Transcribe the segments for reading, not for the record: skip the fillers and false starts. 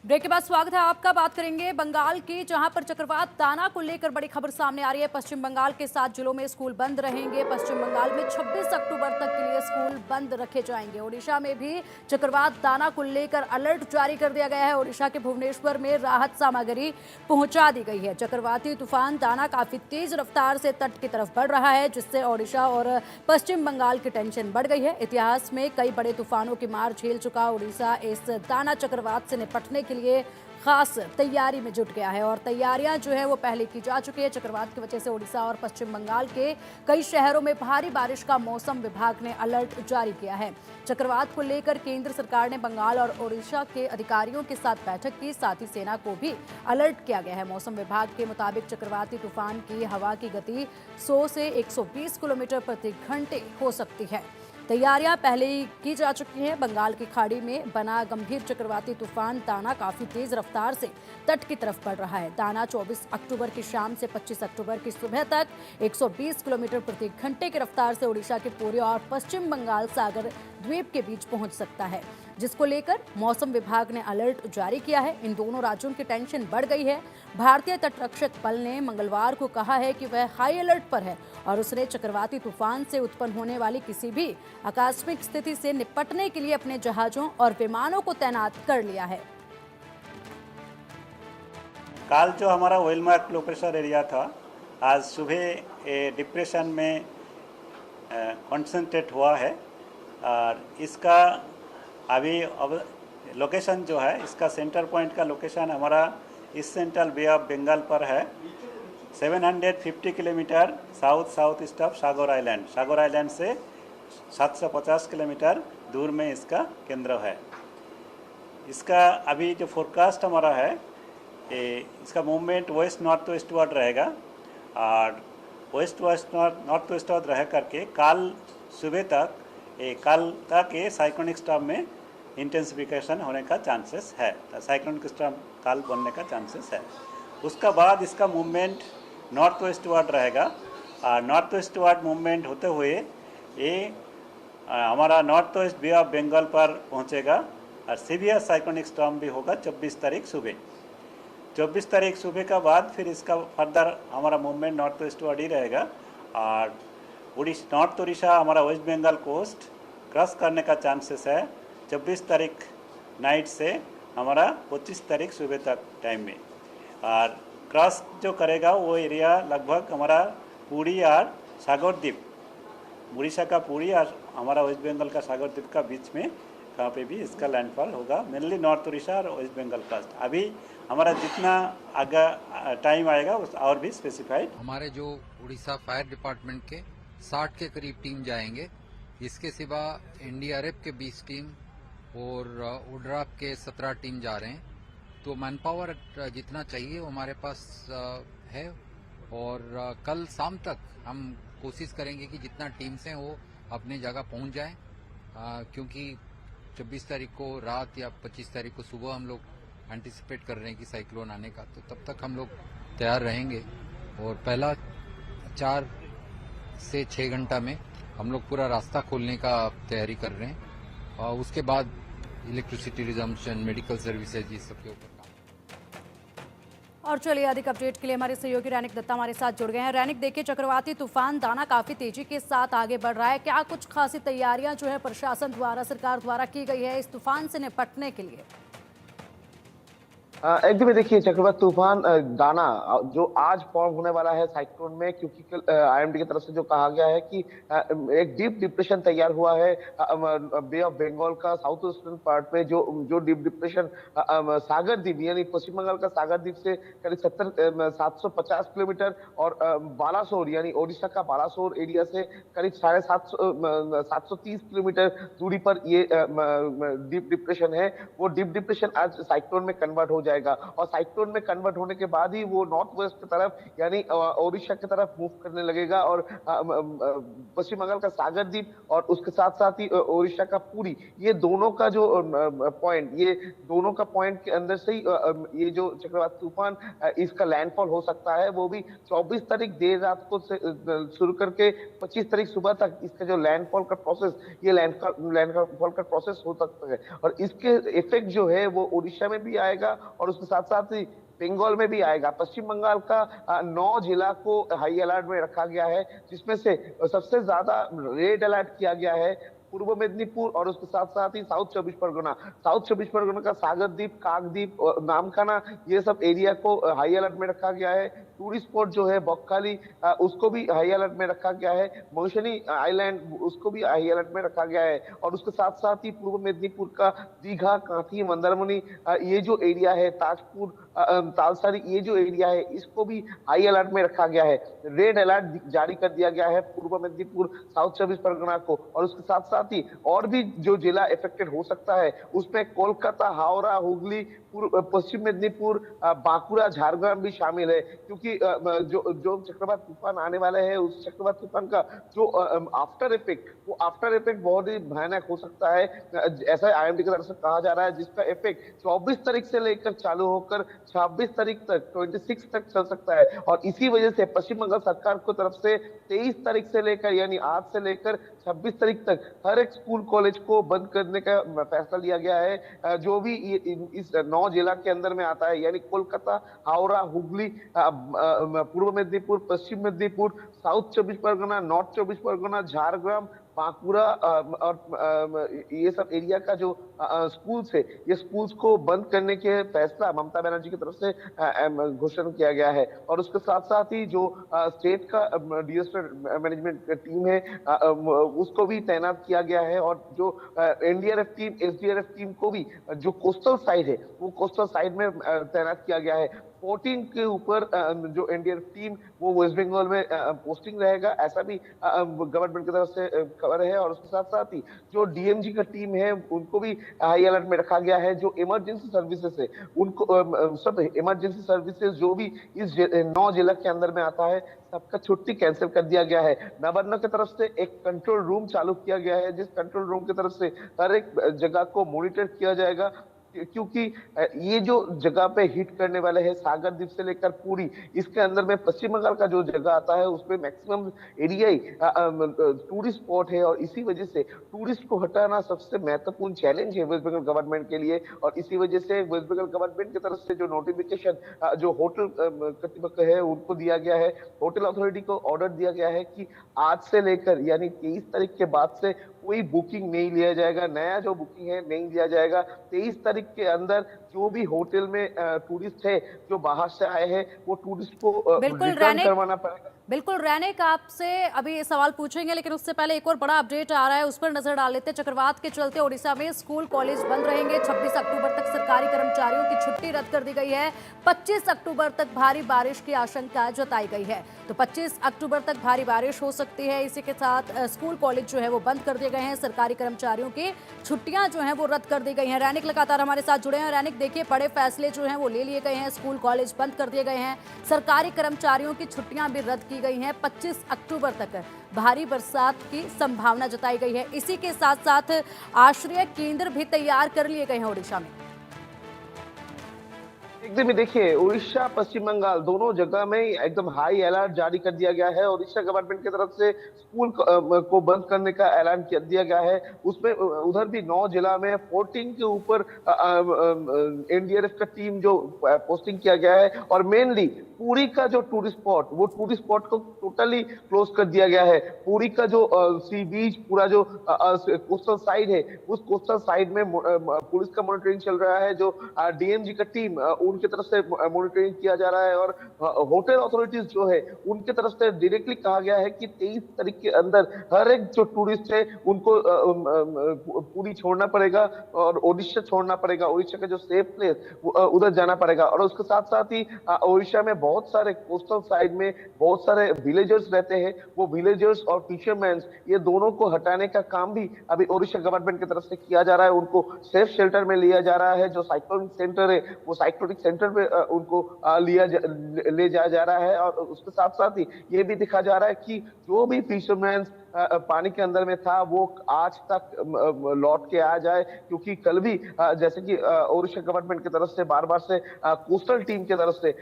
Break के बाद स्वागत है आपका। बात करेंगे बंगाल की, जहां पर चक्रवात दाना को लेकर बड़ी खबर सामने आ रही है। पश्चिम बंगाल के 7 जिलों में स्कूल बंद रहेंगे। पश्चिम बंगाल में 26 अक्टूबर तक के लिए स्कूल बंद रखे जाएंगे। ओडिशा में भी चक्रवात दाना को लेकर अलर्ट जारी कर दिया गया है। ओडिशा के भुवनेश्वर में राहत सामग्री पहुंचा दी गई है। चक्रवाती तूफान दाना काफी तेज रफ्तार से तट की तरफ बढ़ रहा है, जिससे ओडिशा और पश्चिम बंगाल की टेंशन बढ़ गई है। इतिहास में कई बड़े तूफानों की मार झेल चुका ओडिशा इस दाना चक्रवात से निपटने के लिए खास तैयारी में जुट गया है और तैयारियां जो है वो पहले की जा चुकी है। चक्रवात की वजह से ओडिशा और पश्चिम बंगाल के कई शहरों में भारी बारिश का मौसम विभाग ने अलर्ट जारी किया है। चक्रवात को लेकर केंद्र सरकार ने बंगाल और ओडिशा के अधिकारियों के साथ बैठक की, साथ ही सेना को भी अलर्ट किया गया है। मौसम विभाग के मुताबिक चक्रवाती तूफान की हवा की गति 100 से 120 किलोमीटर प्रति घंटे हो सकती है। तैयारियां पहले ही की जा चुकी हैं। बंगाल की खाड़ी में बना गंभीर चक्रवाती तूफान दाना काफी तेज रफ्तार से तट की तरफ बढ़ रहा है। दाना 24 अक्टूबर की शाम से 25 अक्टूबर की सुबह तक 120 किलोमीटर प्रति घंटे की रफ्तार से ओडिशा के पूर्वी और पश्चिम बंगाल सागर द्वीप के बीच पहुंच सकता है, जिसको लेकर मौसम विभाग ने अलर्ट जारी किया है। इन दोनों राज्यों की टेंशन बढ़ गई है। भारतीय तटरक्षक बल ने मंगलवार को कहा है कि वह हाई अलर्ट पर है और उसने चक्रवाती तूफान से उत्पन्न होने वाली किसी भी आकस्मिक स्थिति से निपटने के लिए अपने जहाजों और विमानों को तैनात कर लिया है। कल जो हमारा oil mark low pressure area था, आज सुबह डिप्रेशन में कंसंट्रेट हुआ है और इसका अभी अब लोकेशन जो है, इसका सेंटर पॉइंट का लोकेशन हमारा east central Bay of Bengal पर है। 750 kilometre south south east of Sagar Island. Sagar Island से 750 किलोमीटर दूर में इसका केंद्र है। इसका अभी जो फोरकास्ट हमारा है, इसका movement west north westward रहेगा और west west north westward रह करके कल सुबह तक ये साइक्लोनिक स्टॉर्म में इंटेंसिफिकेशन होने का चांसेस है। साइक्लोनिक स्टॉर्म कल बनने का चांसेस है। उसका बाद इसका मूवमेंट नॉर्थ वेस्ट वर्ड रहेगा और नॉर्थ वेस्ट वर्ड मूवमेंट होते हुए ये हमारा north west Bay of Bengal पर पहुंचेगा और सीवियर साइक्लोनिक स्टॉर्म भी होगा 24 तारीख सुबह। 24 तारीख सुबह का बाद फिर इसका फर्दर हमारा मूवमेंट नॉर्थ वेस्ट वर्ड ही रहेगा और नॉर्थ उड़ीसा हमारा वेस्ट बंगाल कोस्ट क्रॉस करने का चांसेस है 24 तारीख नाइट से हमारा 25 तारीख सुबह तक टाइम में। और क्रॉस जो करेगा वो एरिया लगभग हमारा पुरी और सागर द्वीप, उड़ीसा का पुरी और हमारा वेस्ट बंगाल का सागर द्वीप का बीच में कहाँ पे भी इसका लैंडफॉल होगा। मेनली नॉर्थ उड़ीसा और वेस्ट बंगाल कोस्ट। अभी हमारा जितना आगे टाइम आएगा उस और भी स्पेसिफाइड। हमारे जो उड़ीसा फायर डिपार्टमेंट के 60 के करीब टीम जाएंगे। इसके सिवा एनडीआरएफ के 20 टीम और ओड्राफ के 17 टीम जा रहे हैं। तो मैन पावर जितना चाहिए वो हमारे पास है और कल शाम तक हम कोशिश करेंगे कि जितना टीम्स हैं वो अपने जगह पहुंच जाएं, क्योंकि 24 तारीख को रात या 25 तारीख को सुबह हम लोग एंटिसिपेट कर रहे हैं कि साइक्लोन आने का। तो तब तक हम लोग तैयार रहेंगे और पहला 4 से 6 घंटा में हम लोग पूरा रास्ता खोलने का तैयारी कर रहे हैं और उसके बाद इलेक्ट्रिसिटी रिजम्पशन, मेडिकल सर्विसेज, ये सब के ऊपर काम। और चलिए अधिक अपडेट के लिए हमारे सहयोगी रैनिक दत्ता हमारे साथ जुड़ गए हैं। रैनिक, देखिए चक्रवाती तूफान दाना काफी तेजी के साथ आगे बढ़ रहा है। क्या कुछ खासी तैयारियां जो है प्रशासन द्वारा, सरकार द्वारा की गई है इस तूफान से निपटने के लिए? एकदम देखिए, चक्रवात तूफान दाना जो आज फॉर्म होने वाला है साइक्लोन में, क्योंकि कल आईएमडी की तरफ से जो कहा गया है कि एक डीप डिप्रेशन तैयार हुआ है बे ऑफ बंगाल का साउथ ईस्टर्न पार्ट में। जो डीप डिप्रेशन सागर द्वीप यानी पश्चिम बंगाल का सागर द्वीप से करीब 750 किलोमीटर और बालासोर यानी ओडिशा का बालासोर एरिया से करीब 730 किलोमीटर दूरी पर ये डीप डिप्रेशन है। वो डीप डिप्रेशन आज साइक्लोन में कन्वर्ट हो जाएगा और साइक्लोन में कन्वर्ट होने के बाद ही वो नॉर्थ वेस्ट की तरफ यानी ओडिशा की तरफ मूव करने लगेगा और पश्चिम बंगाल का सागर द्वीप और उसके साथ साथ ही ओडिशा का पुरी, ये दोनों का जो पॉइंट, ये दोनों का पॉइंट के अंदर से ही ये जो चक्रवात तूफान इसका लैंडफॉल हो सकता है। वो भी 24 तारीख देर रात को से शुरू करके 25 तारीख सुबह तक इसका जो लैंडफॉल का प्रोसेस, ये लैंडफॉल का प्रोसेस हो सकता है और इसके इफेक्ट जो है वो उड़ीसा में भी आएगा और उसके साथ साथ ही बंगाल में भी आएगा। पश्चिम बंगाल का 9 जिला को हाई अलर्ट में रखा गया है, जिसमें से सबसे ज्यादा रेड अलर्ट किया गया है पूर्व मेदिनीपुर और उसके साथ साथ ही साउथ 24 परगना। साउथ 24 परगना का सागर द्वीप, काकद्वीप, नामखाना, ये सब एरिया को हाई अलर्ट में रखा गया है। टूरिस्ट स्पॉट जो है बॉक्खाली, उसको भी हाई अलर्ट में रखा गया है। मौसनी आइलैंड, उसको भी हाई अलर्ट में रखा गया है और उसके साथ साथ ही पूर्व मेदिनीपुर का दीघा, कांथी, मंदारमनी, ये जो एरिया है, ताजपुर, तालसारी, ये जो एरिया है, इसको भी हाई अलर्ट में रखा गया है। रेड अलर्ट जारी कर दिया गया है पूर्व मेदिनीपुर, साउथ 24 परगना को और उसके साथ साथ ही और भी जो जिला इफेक्टेड हो सकता है उसमें कोलकाता, हावड़ा, हुगली, पश्चिम मेदिनीपुर, बांकुड़ा, झारग्राम भी शामिल है, क्योंकि जो चक्रवात तूफान आने वाले हैं उस चक्रवात तूफान का जो आफ्टर इफेक्ट, वो आफ्टर इफेक्ट बहुत ही भयानक हो सकता है, ऐसा आईएमडी की तरफ से कहा जा रहा है, जिसका इफेक्ट 24 तारीख से लेकर चालू होकर 26 तारीख तक, 26 तक चल सकता है। और इसी वजह से पश्चिम बंगाल सरकार की तरफ से 23 तारीख से लेकर यानी आज से लेकर 26 तारीख तक हर एक स्कूल कॉलेज को बंद करने का फैसला लिया गया है, जो भी इस 9 जिला के अंदर में आता है, यानी कोलकाता, हावड़ा, हुगली, पूर्व मेदिनीपुर, पश्चिम मेदिनीपुर, साउथ 24 परगना, नॉर्थ 24 परगना, झारग्राम, बांकुड़ा और ये सब एरिया का जो स्कूल्स है, ये स्कूल्स को बंद करने के फैसला ममता बनर्जी की तरफ से घोषणा किया गया है। और उसके साथ साथ ही जो स्टेट का डिजास्टर मैनेजमेंट टीम है, उसको भी तैनात किया गया है और जो एनडीआरएफ टीम, एसडीआरएफ टीम को भी जो कोस्टल साइड है, वो कोस्टल साइड में तैनात किया गया है। 14 के ऊपर जो एनडीआरएफ टीम वो वेस्ट बंगाल में पोस्टिंग रहेगा, ऐसा भी गवर्नमेंट की तरफ से खबर है। और उसके साथ साथ ही जो डीएमजी का टीम है उनको भी हाई अलर्ट में रखा गया है। जो इमरजेंसी सर्विसेज है उनको सब इमरजेंसी सर्विसेज जो भी इस 9 जिला के अंदर में आता है, सबका छुट्टी कैंसिल कर दिया गया है। नवान्न की तरफ से एक कंट्रोल रूम चालू किया गया है, जिस कंट्रोल रूम की तरफ से हर एक जगह को मॉनिटर किया जाएगा, क्योंकि ये जो जगह पे हिट करने वाले हैं सागर द्वीप से लेकर पूरी, इसके अंदर में पश्चिम बंगाल का जो जगह आता है उसमें मैक्सिमम एरिया ही टूरिस्ट स्पॉट है और इसी वजह से टूरिस्ट को हटाना सबसे महत्वपूर्ण चैलेंज है वेस्ट बंगाल गवर्नमेंट के लिए। और इसी वजह से वेस्ट बंगाल गवर्नमेंट की तरफ से जो नोटिफिकेशन जो होटल कर्तृपक्ष है उनको दिया गया है, होटल अथॉरिटी को ऑर्डर दिया गया है कि आज से लेकर यानी 23 तारीख के बाद से कोई बुकिंग नहीं लिया जाएगा, नया जो बुकिंग है नहीं लिया जाएगा। 23 तारीख के अंदर जो भी होटल में टूरिस्ट है जो बाहर से आए हैं वो टूरिस्ट को रिटर्न करवाना पड़ेगा। बिल्कुल रैनिक, आपसे अभी सवाल पूछेंगे लेकिन उससे पहले एक और बड़ा अपडेट आ रहा है, उस पर नजर डाल लेते हैं। चक्रवात के चलते ओडिशा में स्कूल कॉलेज बंद रहेंगे। 26 अक्टूबर तक सरकारी कर्मचारियों की छुट्टी रद्द कर दी गई है। 25 अक्टूबर तक भारी बारिश की आशंका जताई गई है, तो 25 अक्टूबर तक भारी बारिश हो सकती है। इसी के साथ स्कूल कॉलेज जो है वो बंद कर दिए गए हैं। सरकारी कर्मचारियों की छुट्टियां जो हैं वो रद्द कर दी गई हैं। रैनिक लगातार हमारे साथ जुड़े हैं। रैनिक, देखिए बड़े फैसले जो हैं वो ले लिए गए हैं, स्कूल कॉलेज बंद कर दिए गए हैं, सरकारी कर्मचारियों की छुट्टियां भी रद्द की गई हैं। 25 अक्टूबर तक भारी बरसात की संभावना जताई गई है। इसी के साथ साथ आश्रय केंद्र भी तैयार कर लिए गए हैं ओडिशा में। एकदम ही देखिए, उड़ीसा पश्चिम बंगाल दोनों जगह में एकदम हाई अलर्ट जारी कर दिया गया है। उड़ीसा गवर्नमेंट की तरफ से स्कूल को बंद करने का ऐलान कर दिया गया है। उसमें उधर भी 9 जिला में 14 के ऊपर एनडीआरएफ का टीम जो पोस्टिंग किया गया है और मेनली पुरी का जो टूरिस्ट स्पॉट, वो टूरिस्ट स्पॉट को टोटली क्लोज कर दिया गया है। पुरी का जो सी बीच, पूरा जो कोस्टल साइड है, उस कोस्टल साइड में पुलिस का मॉनिटरिंग चल रहा है। जो डीएमजी का टीम उनकी तरफ से मॉनिटरिंग किया जा रहा है और होटल अथॉरिटीज जो है उनके तरफ से डायरेक्टली कहा गया है कि 23 तारीख के अंदर हर एक जो टूरिस्ट है उनको पूरी छोड़ना पड़ेगा और ओडिशा छोड़ना पड़ेगा। ओडिशा का जो सेफ प्लेस उधर जाना पड़ेगा। और उसके साथ साथ ही ओडिशा में बहुत सारे कोस्टल साइड में बहुत सारे विलेजर्स रहते हैं, वो विलेजर्स और फिशरमैन, ये दोनों को हटाने का काम भी अभी ओडिशा गवर्नमेंट की तरफ से किया जा रहा है। उनको सेफ शेल्टर में लिया जा रहा है। जो साइक्लोनिक सेंटर है वो साइक्लोनिक सेंटर पे उनको ले जाया जा रहा है। और उसके साथ साथ ही ये भी दिखा जा रहा है कि जो भी फिशरमैन पानी के अंदर में था वो आज तक लौट के आ जाए, क्योंकि कल भी जैसे कि ओडिशा गवर्नमेंट की तरफ से बार बार से कोस्टल टीम की तरफ से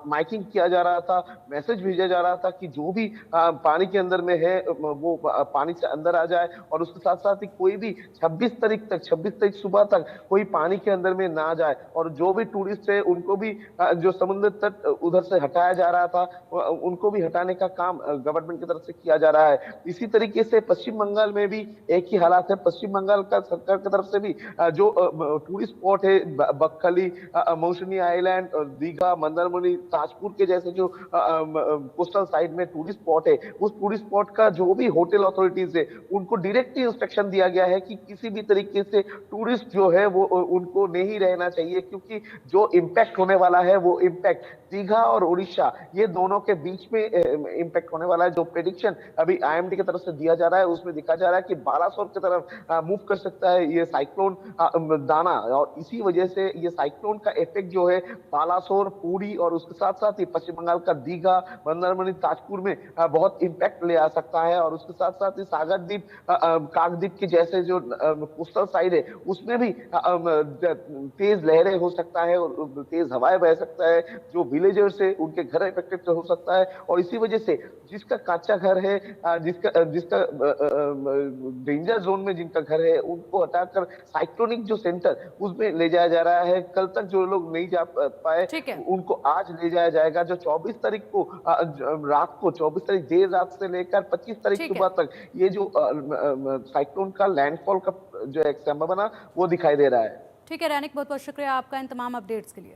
माइकिंग किया जा रहा था, मैसेज भेजा जा रहा था कि जो भी पानी के अंदर में है वो पानी से अंदर आ जाए। और उसके साथ साथ ही कोई भी 26 तारीख सुबह तक कोई पानी के अंदर में ना जाए, और जो भी टूरिस्ट है उनको भी जो समुद्र तट उधर से हटाया जा रहा था उनको भी हटाने का काम गवर्नमेंट की तरफ से किया जा रहा है। इसी तरीके से पश्चिम बंगाल में भी एक ही हालात है। पश्चिम बंगाल का सरकार की तरफ से भी जो टूरिस्ट स्पॉट है बकखाली, मौसमी आइलैंड, दीघा, मंदारमनी, ताजपुर के जैसे जो कोस्टल साइड में टूरिस्ट स्पॉट है, उस टूरिस्ट स्पॉट का जो भी होटल अथॉरिटीज है उनको डायरेक्टली इंस्ट्रक्शन दिया गया है कि किसी भी तरीके से टूरिस्ट जो है वो उनको नहीं रहना चाहिए, क्योंकि जो इम्पैक्ट होने वाला है वो इम्पैक्ट दीघा और उड़ीसा ये दोनों के बीच में इम्पैक्ट होने वाला है। जो प्रेडिक्शन अभी आईएमडी की तरफ से दिया जा रहा है उसमें दिखा जा रहा है कि बालासोर की तरफ मूव कर सकता है ये साइक्लोन दाना, और इसी वजह से ये साइक्लोन का इफेक्ट जो है बालासोर, पुरी और उसके साथ साथ ही पश्चिम बंगाल का दीघा, मंदारमनी, ताजपुर में बहुत इम्पैक्ट ले आ सकता है। और उसके साथ साथ ही सागर द्वीप, काकद्वीप के जैसे जो कोस्टल साइड है उसमें भी तेज लहरें हो सकता है और तेज हवाएं बह सकता है। जो विलेजर्स है उनके घर इफेक्टेड हो सकता है, और इसी वजह से जिसका कच्चा घर है, जिसका जिसका डेंजर जोन में जिनका घर है उनको हटाकर साइक्लोनिक जो सेंटर उसमें ले जाया जा रहा है। कल तक जो लोग नहीं जा पाए ठीक है। उनको आज ले जाया जाएगा। जो 24 तारीख को रात को 24 तारीख देर रात से लेकर 25 तारीख ठीक है। सुबह तक ये जो साइक्लोन का लैंडफॉल का जो एक संभावना वो दिखाई दे रहा है। ठीक है रैनिक, बहुत बहुत शुक्रिया आपका इन तमाम अपडेट्स के लिए।